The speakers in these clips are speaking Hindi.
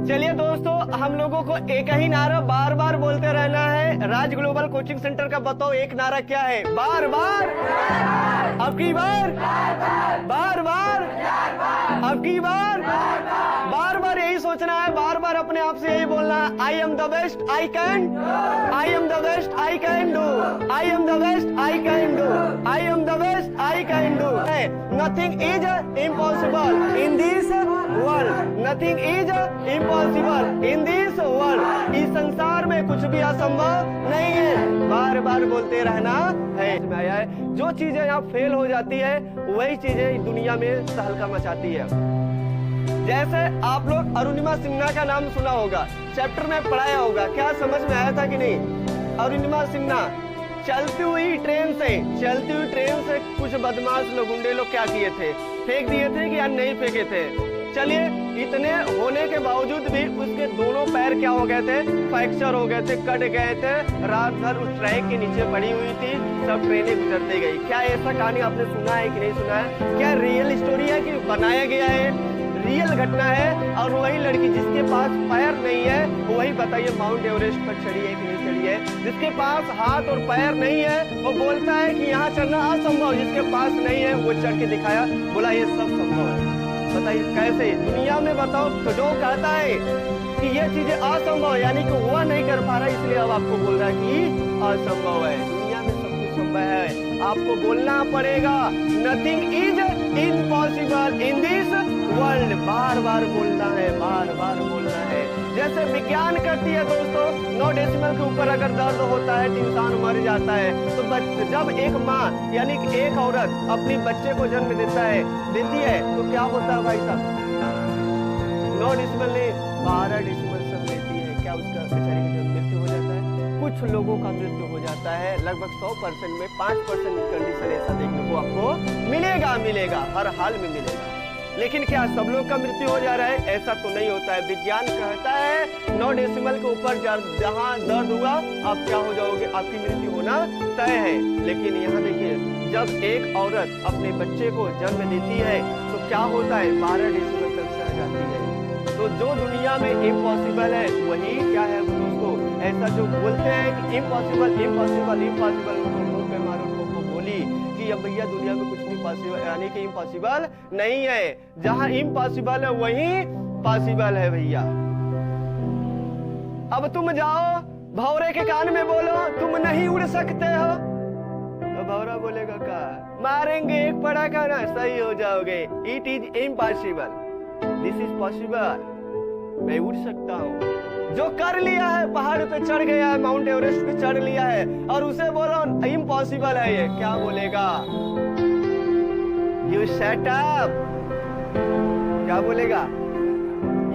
चलिए दोस्तों, हम लोगों को एक ही नारा बार बार बोलते रहना है। राज ग्लोबल कोचिंग सेंटर का बताओ एक नारा क्या है? बार बार, अब की बार, बार बार, अब की बार, बार बार यही सोचना है। बार बार अपने आप से यही बोलना है, I am the best I can, I am the best I can do, I am the best I can do, I am the best I can do. Nothing is impossible in this world, nothing is impossible in this world. इस संसार में कुछ भी असंभव नहीं है। बार बार बोलते रहना है। आया है जो चीजें यहाँ फेल हो जाती है वही चीजें दुनिया में तहलका मचाती है। जैसे आप लोग अरुणिमा सिन्हा का नाम सुना होगा, चैप्टर में पढ़ाया होगा, क्या समझ में आया था कि नहीं? अरुणिमा सिन्हा चलती हुई ट्रेन से कुछ बदमाश लोग, गुंडे लोग क्या किए थे? फेंक दिए थे कि या नहीं फेंके थे? चलिए, इतने होने के बावजूद भी उसके दोनों पैर क्या हो गए थे? फ्रैक्चर हो गए थे, कट गए थे। रात भर उस ट्रैक के नीचे पड़ी हुई थी, सब ट्रेनें गुजरती गई। क्या ऐसा कहानी आपने सुना है कि नहीं सुना है? क्या रियल स्टोरी है कि बनाया गया है? रियल घटना है। और वही लड़की जिसके पास पैर नहीं है, वही बताइए माउंट एवरेस्ट पर चढ़ी है कि नहीं चढ़ी है? जिसके पास हाथ और पैर नहीं है वो बोलता है कि यहाँ चढ़ना असंभव, जिसके पास नहीं है वो चढ़ के दिखाया, बोला ये सब संभव है। बताइए कैसे दुनिया में, बताओ तो जो कहता है कि ये चीजें असंभव यानी कि वह नहीं कर पा रहा, इसलिए अब आपको बोल रहा है कि असंभव है। दुनिया में सब कुछ संभव है, आपको बोलना पड़ेगा nothing is impossible in this world. बार बार बोलना है, बार बार बोलना है। जैसे विज्ञान करती है दोस्तों, 9 डेसिमल के ऊपर अगर दर्द होता है तो इंसान मर जाता है। तो जब एक माँ यानी कि एक औरत अपनी बच्चे को जन्म देती है तो क्या होता है भाई साहब? 9 डेसिमल नहीं 12 डेसिमल सब लेती है। क्या उसका बेचारी की मृत्यु हो जाता है? कुछ लोगों का मृत्यु हो जाता है। लगभग 100% में 5% कंडीशन ऐसा देखने को आपको मिलेगा, हर हाल में मिलेगा। लेकिन क्या सब लोग का मृत्यु हो जा रहा है? ऐसा तो नहीं होता है। विज्ञान कहता है 9 डेसिमल के ऊपर जहाँ दर्द हुआ आप क्या हो जाओगे, आपकी मृत्यु होना तय है। लेकिन यहाँ देखिए, जब एक औरत अपने बच्चे को जन्म देती है तो क्या होता है? 12 डेसिमल तक सह जाती है। तो जो दुनिया में इम्पॉसिबल है वही क्या है दोस्तों? ऐसा जो बोलते हैं कि इम्पॉसिबल इम्पॉसिबल इम्पॉसिबल, मुंह पे मारो ठोको बोली कि अब भैया दुनिया में कुछ भी पॉसिबल यानी कि इम्पॉसिबल नहीं है। जहां इम्पॉसिबल है वहीं पॉसिबल है भैया। अब तुम जाओ भौरे के कान में बोलो तुम नहीं उड़ सकते हो, तो भौरा बोलेगा क्या? मारेंगे एक पड़ाका ना सही हो जाओगे। It is impossible, this is possible. मैं उड़ सकता हूँ। जो कर लिया है, पहाड़ पे चढ़ गया है, माउंट एवरेस्ट पे चढ़ लिया है, और उसे बोलो इम्पॉसिबल है ये, क्या बोलेगा? यू शट अप, क्या बोलेगा?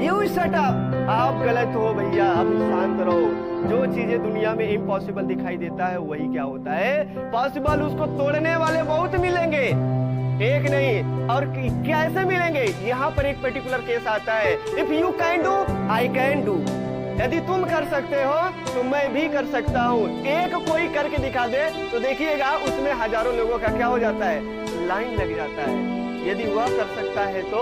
यू शट अप, आप गलत हो भैया, आप शांत रहो। जो चीजें दुनिया में इम्पॉसिबल दिखाई देता है वही क्या होता है? पॉसिबल। उसको तोड़ने वाले बहुत मिलेंगे, एक नहीं। और कैसे मिलेंगे? यहाँ पर एक पर्टिकुलर केस आता है, if you can do I can do. यदि तुम कर सकते हो तो मैं भी कर सकता हूँ। एक कोई करके दिखा दे तो देखिएगा उसमें हजारों लोगों का क्या हो जाता है? लाइन लग जाता है। यदि वह कर सकता है तो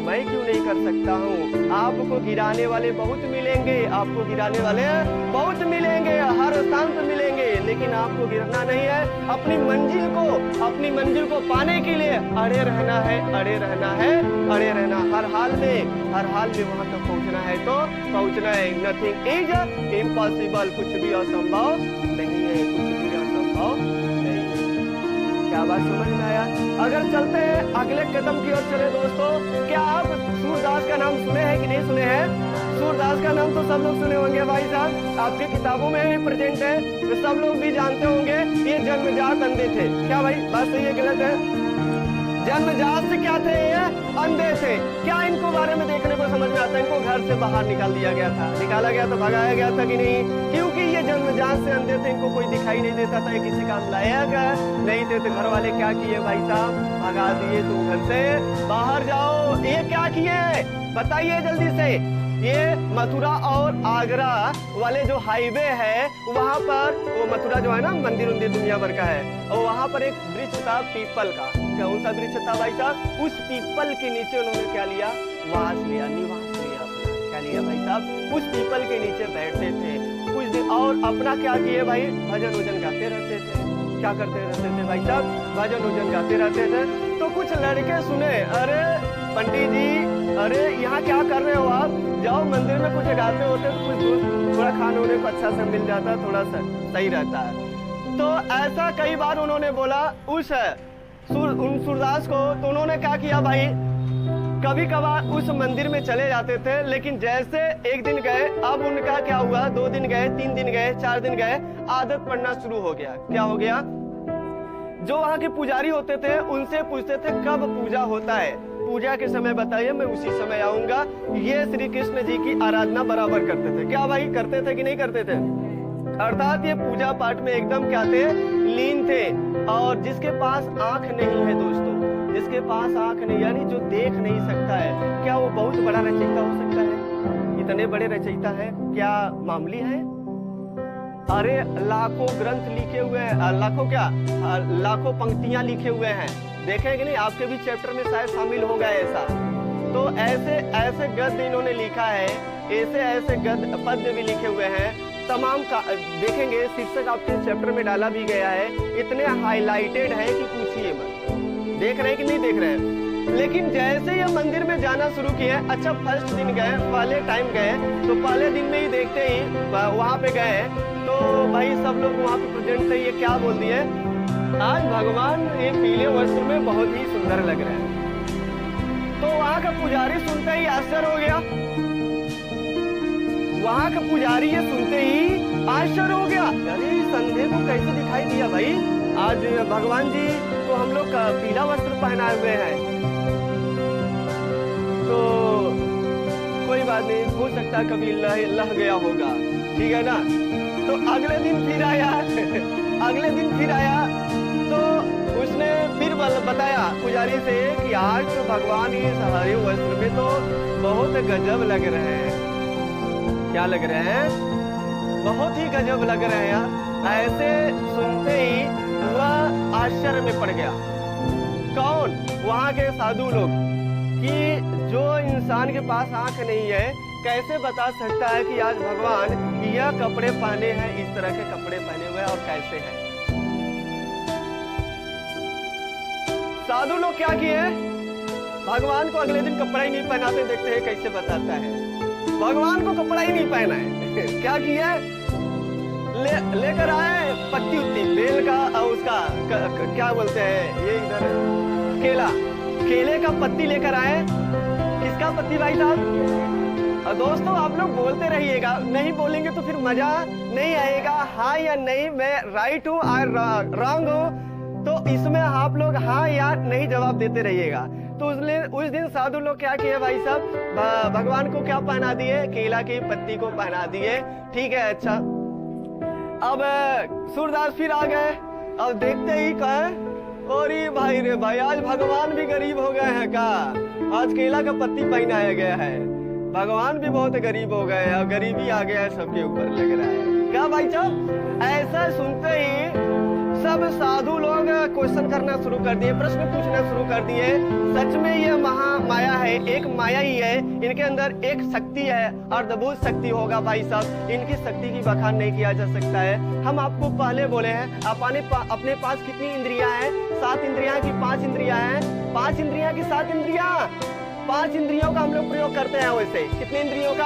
मैं क्यों नहीं कर सकता हूँ? आपको गिराने वाले बहुत मिलेंगे, आपको गिराने वाले बहुत मिलेंगे, हर स्थान पर मिलेंगे, लेकिन आपको गिरना नहीं है। अपनी मंजिल को पाने के लिए अड़े रहना है, अड़े रहना है, अड़े रहना। हर हाल में वहां तक पहुंचना है तो पहुंचना है। नथिंग इज इम्पॉसिबल, कुछ भी असंभव नहीं है, कुछ भी असंभव नहीं है। क्या बात समझ में आया? अगर चलते हैं अगले कदम की ओर चले दोस्तों। क्या आप सूरदास का नाम सुने हैं कि नहीं सुने हैं? सूरदास का नाम तो सब लोग सुने होंगे भाई साहब, आपकी किताबों में भी प्रेजेंट है, तो सब लोग भी जानते होंगे ये जन्मजात अंधे थे। क्या भाई बात सही है गलत है? जन्मजात से क्या थे? ये अंधे थे। क्या इनको बारे में देखने को समझ में आता है? इनको घर से बाहर निकाला गया था, भगाया गया था कि नहीं? क्योंकि ये जन्मजात से अंधे थे, इनको कोई दिखाई नहीं देता था, ये किसी काम लायक नहीं थे। तो घर वाले क्या किए भाई साहब? भगा दिए, तुम घर से बाहर जाओ। ये क्या किए बताइए जल्दी से? ये मथुरा और आगरा वाले जो हाईवे है वहाँ पर, वो मथुरा जो है ना मंदिर दुनिया भर का है, और वहाँ पर एक वृक्ष था पीपल का। कौन सा वृक्ष था भाई साहब? उस पीपल के नीचे उन्होंने क्या लिया? निवास लिया अपना। क्या लिया भाई साहब, उस पीपल के नीचे बैठते थे कुछ दिन और अपना क्या किए भाई, भजन वजन गाते रहते थे। क्या करते रहते थे भाई साहब, भजन वजन गाते रहते थे। तो कुछ लड़के सुने, अरे पंडित जी, अरे यहाँ क्या कर रहे हो आप, जाओ मंदिर में कुछ गाते होते तो कुछ दूर थोड़ा खाने होने को अच्छा से मिल जाता, थोड़ा सा सही रहता है। तो ऐसा कई बार उन्होंने बोला उन सूरदास को। तो उन्होंने क्या किया भाई, कभी कभार उस मंदिर में चले जाते थे, लेकिन जैसे एक दिन गए, अब उनका क्या हुआ, 2 दिन गए, 3 दिन गए, 4 दिन गए, आदत पड़ना शुरू हो गया। क्या हो गया, जो वहाँ के पुजारी होते थे उनसे पूछते थे कब पूजा होता है, पूजा के समय बताइए, मैं उसी समय आऊंगा। ये श्री कृष्ण जी की आराधना बराबर करते थे। क्या भाई करते थे कि नहीं करते थे, अर्थात ये पूजा पाठ में एकदम क्या थे, लीन थे। और जिसके पास आंख नहीं है दोस्तों, जिसके पास आंख नहीं, यानी जो देख नहीं सकता है, क्या वो बहुत बड़ा रचयिता हो सकता है? इतने बड़े रचयिता है, क्या मामूली है? अरे लाखों ग्रंथ लिखे हुए हैं, लाखों क्या, लाखों पंक्तियां लिखे हुए हैं, देखें कि नहीं, आपके भी चैप्टर में शायद शामिल हो गया ऐसा। तो ऐसे ऐसे गद्य इन्होंने लिखा है, ऐसे ऐसे गद्य पद्य भी लिखे हुए हैं, तमाम का देखेंगे, शीर्षक आपके चैप्टर में डाला भी गया है, इतने हाईलाइटेड है कि पूछिए मत। देख रहे हैं कि नहीं देख रहे हैं? लेकिन जैसे ये मंदिर में जाना शुरू किए, अच्छा फर्स्ट दिन गए, पहले टाइम गए, तो पहले दिन में ही देखते ही वहां पे गए, तो भाई सब लोग वहां पे प्रेजेंट थे। ये क्या बोल दिए, आज भगवान ये पीले वस्त्र में बहुत ही सुंदर लग रहे हैं। तो वहां का पुजारी सुनते ही आश्चर्य हो गया, वहां का पुजारी ये सुनते ही आश्चर्य हो गया, अरे संदेह को कैसे दिखाई दिया भाई, आज भगवान जी को हम लोग पीला वस्त्र पहनाए हुए हैं। तो कोई बात नहीं, हो सकता कभी लह गया होगा, ठीक है ना। तो अगले दिन फिर आया अगले दिन फिर आया, तो उसने फिर बताया पुजारी से कि आज तो भगवान इस हरे वस्त्र में तो बहुत गजब लग रहे हैं। क्या लग रहे हैं, बहुत ही गजब लग रहे हैं। ऐसे सुनते ही वह आश्चर्य में पड़ गया, कौन, वहां के साधु लोग, कि जो इंसान के पास आंख नहीं है कैसे बता सकता है कि आज भगवान यह कपड़े पहने हैं, इस तरह के कपड़े पहने हुए और कैसे हैं। साधु लोग क्या किए, भगवान को अगले दिन कपड़ा ही नहीं पहनाते, देखते हैं कैसे बताता है, भगवान को कपड़ा ही नहीं पहना है। क्या किया, लेकर आए पत्ती उत्ती बेल का और उसका क्या बोलते हैं ये इधर, केला, केले का पत्ती लेकर आए। किसका पत्ती भाई साहब? दोस्तों आप लोग बोलते रहिएगा, नहीं बोलेंगे तो फिर मजा नहीं आएगा। हाँ या नहीं, मैं राइट हूँ और रॉन्ग हूँ, तो इसमें आप लोग हाँ या नहीं जवाब देते रहिएगा। तो उस दिन साधु लोग क्या किए भाई साहब, भगवान को क्या पहना दिए, केला की पत्ती को पहना दिए, ठीक है। अच्छा अब सूरदास फिर आ गए, अब देखते ही कहे, अरे भाई रे भाई, आज भगवान भी गरीब हो गए हैं का, आज केला का पत्ती पहनाया गया है, भगवान भी बहुत गरीब हो गए और गरीबी आ गया है सबके ऊपर लग रहा है। क्या भाई साहब, ऐसा सुनते ही सब साधु लोग क्वेश्चन करना शुरू कर दिए, प्रश्न पूछना शुरू कर दिए। सच में ये महामाया है, एक माया ही है, इनके अंदर एक शक्ति है, अर्धभूत शक्ति होगा भाई साहब, इनकी शक्ति की बखान नहीं किया जा सकता है। हम आपको पहले बोले हैं, अपने पास कितनी इंद्रियां हैं, 7 इंद्रियां की 5 इंद्रियां हैं, 5 इंद्रियां की 7 इंद्रियां, 5 इंद्रियों का हम लोग प्रयोग करते हैं। वैसे कितने इंद्रियों का,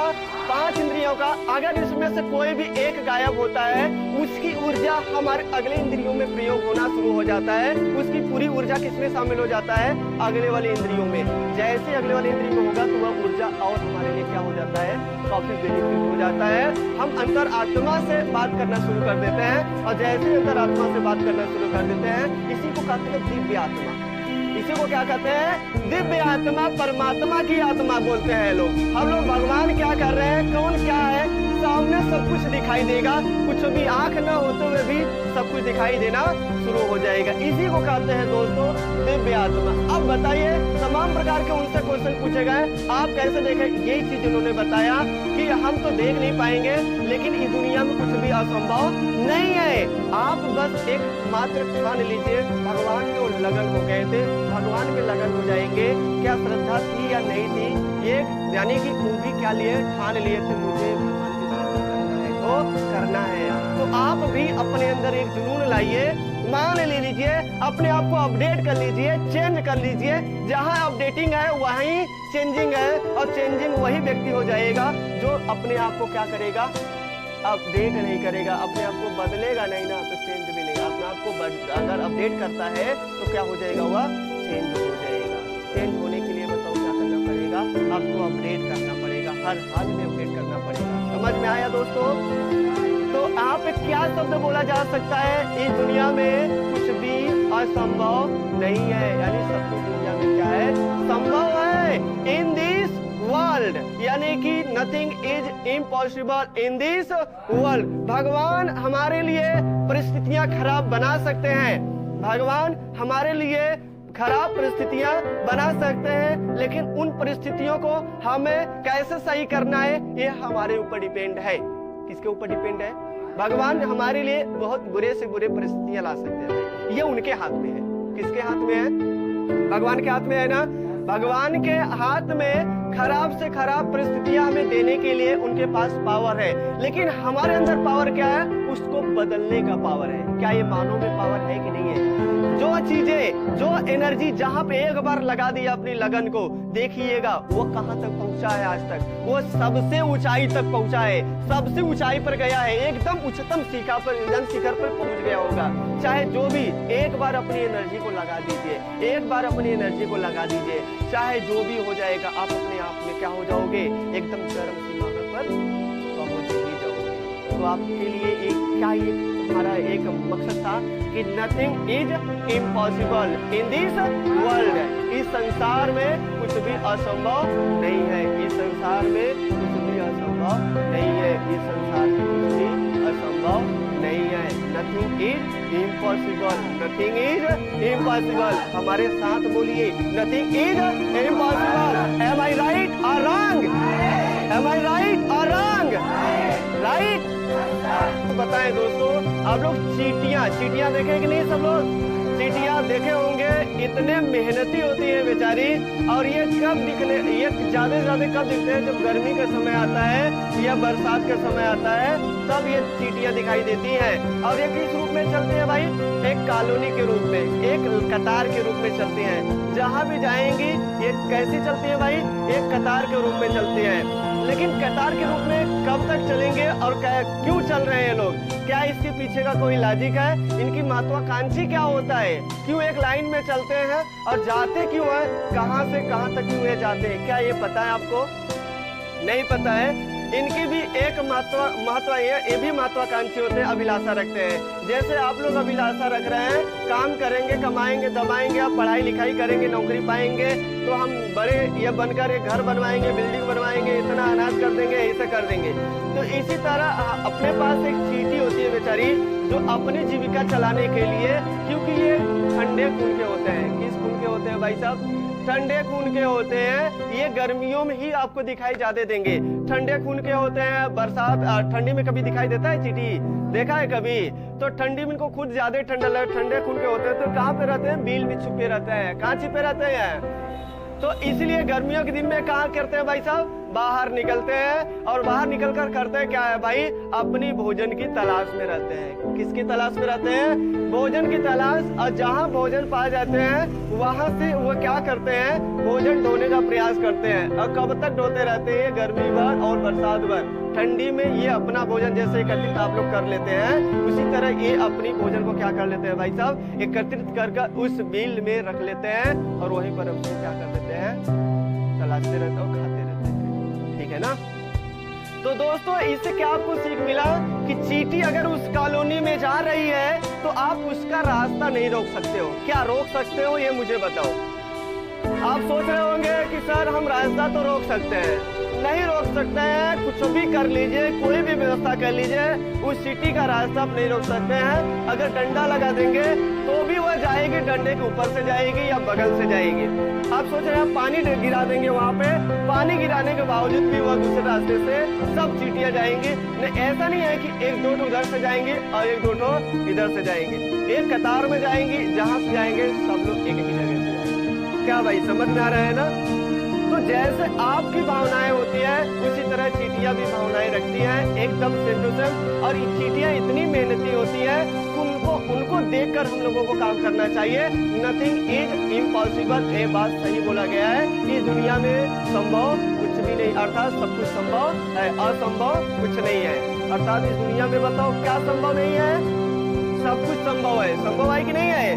5 इंद्रियों का। अगर इसमें से कोई भी एक गायब होता है, उसकी ऊर्जा हमारे अगले इंद्रियों में प्रयोग होना शुरू हो जाता है, उसकी पूरी ऊर्जा किसमें शामिल हो जाता है, अगले वाले इंद्रियों में। जैसे अगले वाले इंद्रियों में होगा तो वह ऊर्जा और हमारे लिए क्या हो जाता है, काफी बेनिफिट हो जाता है। हम अंतर आत्मा से बात करना शुरू कर देते हैं, और जैसे अंतर आत्मा से बात करना शुरू कर देते हैं, इसी को कहते हैं दिव्य आत्मा। इसी को क्या कहते हैं, दिव्य आत्मा, परमात्मा की आत्मा बोलते हैं लोग। हम लोग भगवान क्या कर रहे हैं, कौन क्या है, सामने सब कुछ दिखाई देगा, कुछ भी आंख न होते हुए भी सब कुछ दिखाई देना शुरू हो जाएगा। इसी को कहते हैं दोस्तों दिव्य आत्मा। अब बताइए, तमाम प्रकार के उनसे क्वेश्चन पूछे गए, आप कैसे देखें, यही चीज उन्होंने बताया कि हम तो देख नहीं पाएंगे, लेकिन इस दुनिया में कुछ भी असंभव नहीं है। आप बस एक मात्र ठान लीजिए, भगवान में लगन हो गए थे, भगवान में लगन हो जाएंगे। क्या श्रद्धा थी या नहीं थी, ये यानी कि वो भी क्या लिए, ठान लिए थे मुझे भगवान की सेवा करना है। तो आप भी अपने अंदर एक जुनून लाइए, मान ले लीजिए, अपने आप को अपडेट कर लीजिए, चेंज कर लीजिए। जहां अपडेटिंग है वहीं चेंजिंग है, और चेंजिंग वही व्यक्ति हो जाएगा जो अपने आप को क्या करेगा, अपडेट नहीं करेगा, अपने आप को बदलेगा नहीं ना, तो चेंज भी नहीं। अपने आप को अगर अपडेट करता है तो क्या हो जाएगा, वह चेंज हो जाएगा। चेंज होने के लिए बताओ क्या करना पड़ेगा, आपको अपडेट करना पड़ेगा, हर हाल में अपडेट करना पड़ेगा। समझ में आया दोस्तों? तो आप क्या शब्द बोला जा सकता है, इस दुनिया में कुछ भी असंभव नहीं है, यानी सब कुछ दुनिया में क्या है, संभव है। इन दिस वर्ल्ड, यानी कि nothing is impossible in this world. भगवान हमारे लिए परिस्थितियां खराब बना सकते हैं, भगवान हमारे लिए खराब परिस्थितियां बना सकते हैं, लेकिन उन परिस्थितियों को हमें कैसे सही करना है ये हमारे ऊपर डिपेंड है। किसके ऊपर डिपेंड है? भगवान हमारे लिए बहुत बुरे से बुरे परिस्थितियां ला सकते हैं, ये उनके हाथ में है। किसके हाथ में है? भगवान के हाथ में है ना। भगवान के हाथ में खराब से खराब परिस्थितियां हमें देने के लिए उनके पास पावर है, लेकिन हमारे अंदर पावर क्या है, उसको बदलने का पावर है। क्या ये मानव में पावर है कि नहीं है? जो चीजें, जो एनर्जी जहां पे एक बार लगा दिया अपनी लगन को, देखिएगा वो कहां तक पहुंचा है आज तक, वो सबसे ऊंचाई तक पहुंचा है, सबसे ऊंचाई पर गया है, एकदम उच्चतम शिखर पर पहुंच गया होगा। चाहे जो भी, एक बार अपनी एनर्जी को लगा दीजिए, एक बार अपनी एनर्जी को लगा दीजिए, चाहे जो भी हो जाएगा, आप अपने आप में क्या हो जाओगे, एकदम चरम सीमा पर पहुंच ही जाओगे। तो आपके लिए एक क्या, ये हमारा एक मकसद था कि nothing is impossible in this world. इस संसार में कुछ भी असंभव नहीं है, इस संसार में कुछ भी असंभव नहीं है, इस संसार में कुछ भी असंभव नहीं है। Nothing is impossible, nothing is impossible. हमारे साथ बोलिए, nothing is impossible. Am I right और रॉन्ग? एम आई राइट और रॉन्ग? राइट? तो बताएं दोस्तों, आप लोग चींटियां देखे कि नहीं? सब लोग चींटियां देखे होंगे, इतने मेहनती होती है बेचारी, और ये कब दिखने, ये ज्यादा से ज्यादा कब दिखते हैं, जब गर्मी का समय आता है या बरसात का समय आता है, तब ये चींटियां दिखाई देती हैं। और ये किस रूप में चलती है भाई? एक कॉलोनी के रूप में, एक कतार के रूप में चलती हैं। जहां भी जाएंगी ये कैसी चलती है भाई? एक कतार के रूप में चलती है। लेकिन कतार के रूप में कब तक चलेंगे और क्यों चल रहे हैं लोग? क्या इसके पीछे का कोई लॉजिक है? इनकी महत्वाकांक्षी क्या होता है? क्यों एक लाइन में चलते हैं और जाते क्यों हैं? कहां से कहां तक क्यों ये जाते हैं? क्या ये पता है आपको? नहीं पता है। इनकी भी एक महत्व ये भी महत्वाकांक्षी होते हैं, अभिलाषा रखते हैं। जैसे आप लोग अभिलाषा रख रहे हैं, काम करेंगे, कमाएंगे, दबाएंगे, आप पढ़ाई लिखाई करेंगे, नौकरी पाएंगे, तो हम बड़े ये बनकर एक घर बनवाएंगे, बिल्डिंग बनवाएंगे, इतना अनाज कर देंगे, ऐसे कर देंगे। तो इसी तरह अपने पास एक चींटी होती है बेचारी, जो अपनी जीविका चलाने के लिए, क्योंकि ये ठंडे खून के होते हैं। किस खून के होते हैं भाई साहब? ठंडे खून के होते हैं। ये गर्मियों में ही आपको दिखाई ज्यादा देंगे, ठंडे खून के होते हैं। बरसात ठंडी में कभी दिखाई देता है चींटी? देखा है कभी? तो ठंडी में इनको खुद ज्यादा ठंडा लगे, ठंडे खून के होते हैं। तो कहाँ पे रहते हैं? बिल में छुपे रहते हैं। कहाँ छिपे रहते हैं? तो इसलिए गर्मियों के दिन में कहाँ करते हैं भाई साहब? बाहर निकलते हैं, और बाहर निकलकर करते क्या है भाई? अपनी भोजन की तलाश में रहते हैं। किसकी तलाश में रहते हैं? भोजन की तलाश। और जहाँ भोजन पाए जाते हैं वहां से वो क्या करते हैं? भोजन ढोने का प्रयास करते हैं। और कब तक ढोते रहते हैं? गर्मी भर और बरसात भर। ठंडी में ये अपना भोजन जैसे एकत्रित आप लोग कर लेते हैं, उसी तरह ये अपनी भोजन को क्या कर लेते हैं भाई साहब? एकत्रित कर उस बिल में रख लेते हैं, और वहीं पर उसको क्या कर देते हैं? तलाशते रहते हैं और खाते रहते हैं। ठीक है ना? तो दोस्तों, इससे क्या आपको सीख मिला कि चींटी अगर उस कॉलोनी में जा रही है तो आप उसका रास्ता नहीं रोक सकते हो। क्या रोक सकते हो ये मुझे बताओ। आप सोच रहे होंगे कि सर हम रास्ता तो रोक सकते हैं। नहीं रोक सकते हैं, कुछ भी कर लीजिए, कोई भी व्यवस्था कर लीजिए, उस चींटी का रास्ता आप नहीं रोक सकते हैं। अगर डंडा लगा देंगे तो भी वह जाएगी, डंडे के ऊपर से जाएगी या बगल से जाएगी। आप सोच रहे हैं पानी गिरा देंगे वहाँ पे, पानी गिराने के बावजूद भी वह दूसरे रास्ते से सब चींटियां जाएंगी। नहीं, ऐसा नहीं है कि एक दो उधर से जाएंगी और एक दो इधर से जाएंगी। एक कतार में जाएंगी, जहाँ से जाएंगे सब लोग एक ही जगह से जाएंगे। क्या भाई समझ में आ रहा है ना? तो जैसे आपकी भावनाएं होती है उसी तरह चींटियां भी भावनाएं रखती हैं, एकदम सेम टू सेम। और ये चींटियां इतनी मेहनती होती है कि उनको देखकर हम लोगों को काम करना चाहिए। नथिंग इज इम्पॉसिबल, ये बात सही बोला गया है। इस दुनिया में संभव कुछ भी नहीं, अर्थात सब कुछ संभव है, असंभव कुछ नहीं है। अर्थात इस दुनिया में बताओ क्या संभव नहीं है? सब कुछ संभव है। संभव है कि नहीं है?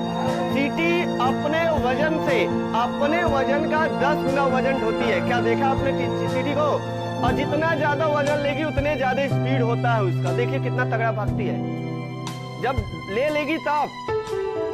चींटी अपने वजन से, अपने वजन का 10 गुना वजन ढोती है। क्या देखा आपने चींटी को? और जितना ज्यादा वजन लेगी उतने ज्यादा स्पीड होता है उसका। देखिए कितना तगड़ा भागती है। जब ले लेगी तब,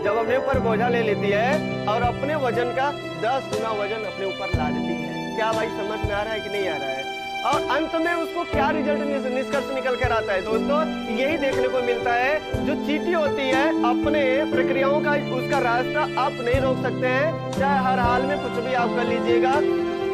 जब अपने ऊपर बोझा ले लेती है और अपने वजन का 10 गुना वजन अपने ऊपर ला देती है। क्या भाई समझ में आ रहा है कि नहीं आ रहा है? और अंत में उसको क्या रिजल्ट निष्कर्ष निकल कर आता है दोस्तों? यही देखने को मिलता है, जो चींटी होती है अपने प्रक्रियाओं का, उसका रास्ता आप नहीं रोक सकते हैं, चाहे हर हाल में कुछ भी आप कर लीजिएगा।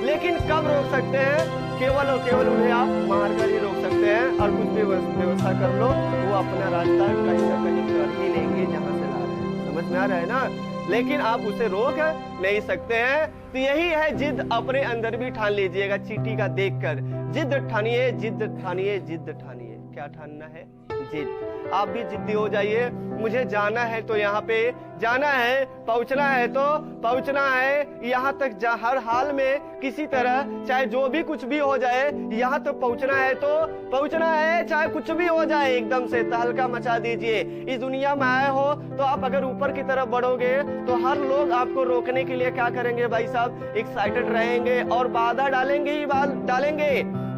लेकिन कब रोक सकते हैं? केवल और केवल उन्हें आप मार कर ही रोक सकते हैं। और कुछ भी व्यवस्था कर लो, वो अपना रास्ता कहीं ना कहीं कर ही लेंगे जहाँ से ला रहे हैं। समझ में आ रहा है ना? लेकिन आप उसे रोक नहीं सकते हैं। तो यही है, जिद अपने अंदर भी ठान लीजिएगा चींटी का देखकर। जिद ठानिए, जिद ठानिए, जिद ठानिए। क्या ठानना है? जिद। आप भी जिद्दी हो जाइए। मुझे जाना है तो यहाँ पे जाना है, पहुंचना है तो पहुंचना है, यहाँ तक हर हाल में किसी तरह, चाहे जो भी कुछ भी हो जाए, यहाँ तक पहुंचना है तो पहुंचना है, चाहे कुछ भी हो जाए। एकदम से तहलका मचा दीजिए। इस दुनिया में आए हो तो आप अगर ऊपर की तरफ बढ़ोगे तो हर लोग आपको रोकने के लिए क्या करेंगे भाई साहब? एक्साइटेड रहेंगे और बाधा डालेंगे ही डालेंगे।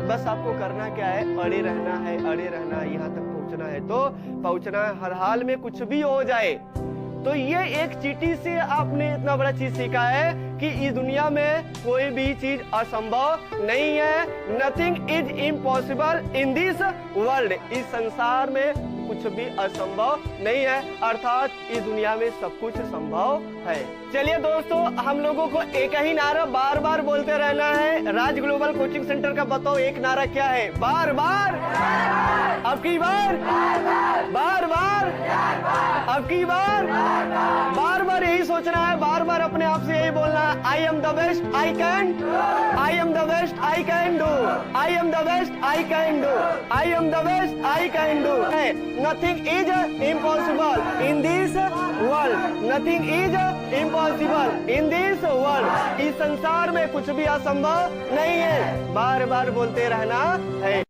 बस आपको करना क्या है? अड़े रहना है, अड़े रहना है। यहाँ तक पहुंचना है तो पहुंचना है, हर हाल में कुछ भी हो जाए। तो ये एक चींटी से आपने इतना बड़ा चीज सीखा है कि इस दुनिया में कोई भी चीज असंभव नहीं है। Nothing is impossible in this world. इस संसार में कुछ भी असंभव नहीं है, अर्थात इस दुनिया में सब कुछ संभव है। चलिए दोस्तों, हम लोगों को एक ही नारा बार बार बोलते रहना है। राज ग्लोबल कोचिंग सेंटर का बताओ एक नारा क्या है? बार बार, अब की बार, बार बार, अब की बार, बार बार यही सोचना है। बार बार अपने आप से यही बोलना है, I am the best I can, I am the best I can do, I am the best I can do, I am the best I can do. Nothing is impossible in this world, nothing is impossible in this world. इस संसार में कुछ भी असंभव नहीं है। बार बार बोलते रहना है।